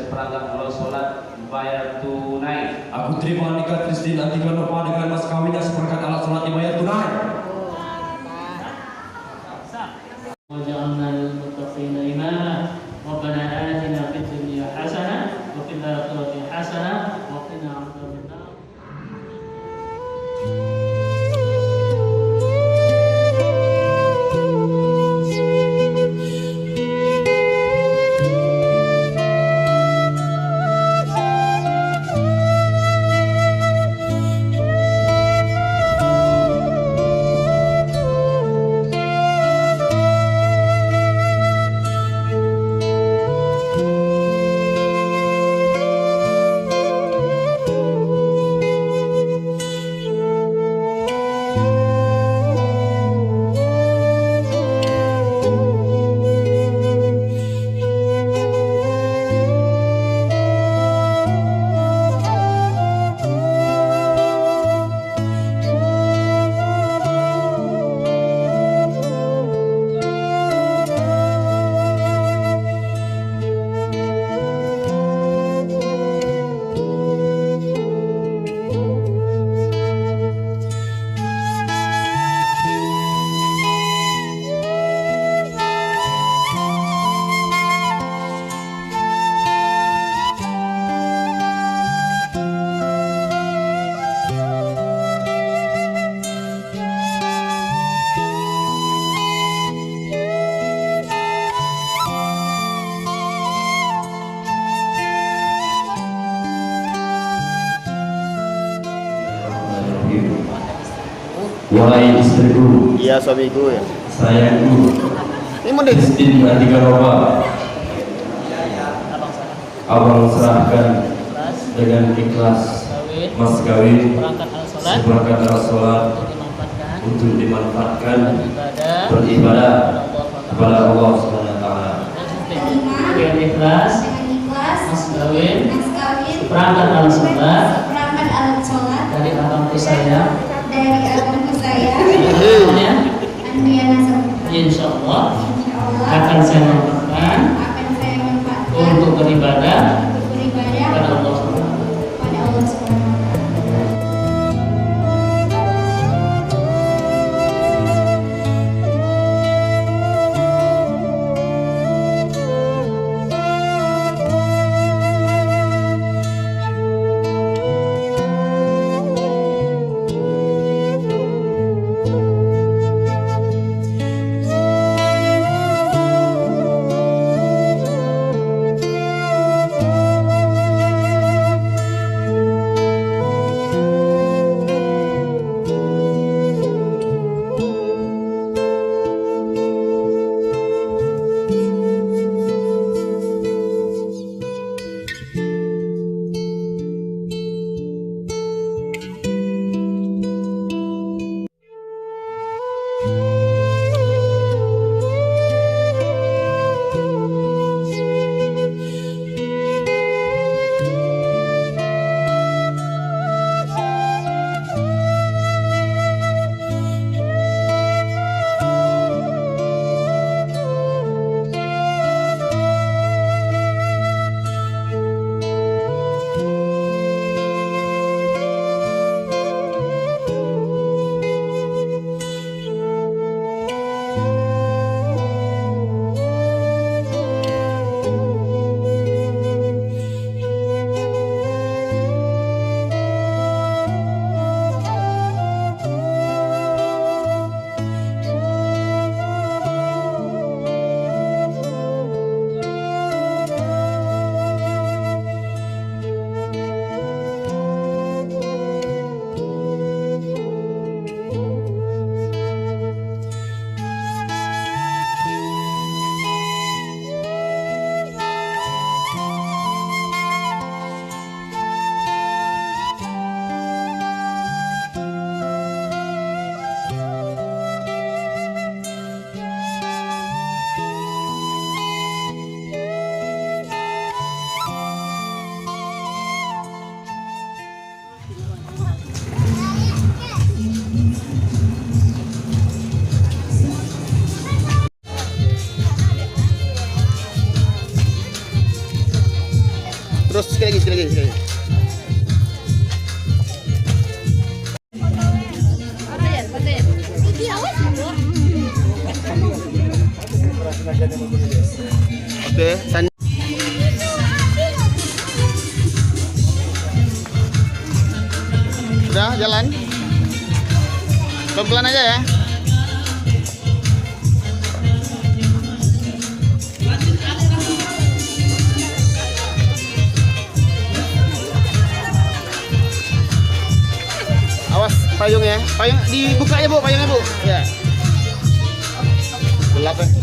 seperangkat alat sholat bayar tunai. Aku terima nikah Kristin Antika Nova dengan mas kawinnya seperangkat alat sholat dibayar tunai. وجعلنا للمتقين إماما ربنا آتنا في الدنيا حسنة وفي الآخرة حسنة وقنا عذاب النار. Wahai istriku, Iya suamiku ya. sayangku, Ini mau deh. Kristin Antika Nova, abang serahkan dengan ikhlas mas kawin seperangkat alat sholat untuk dimanfaatkan beribadah kepada Allah Subhanahu Wa Taala. Dengan ikhlas mas kawin seperangkat alat sholat dari abangku saya. Insya Allah akan saya manfaatkan untuk beribadah kepada Allah SWT. Terus sekali lagi. Oke, udah jalan. Pelan-pelan aja ya. Awas payungnya. Payung dibuka ya, Bu, payungnya, Bu. Ya. Gelap ya.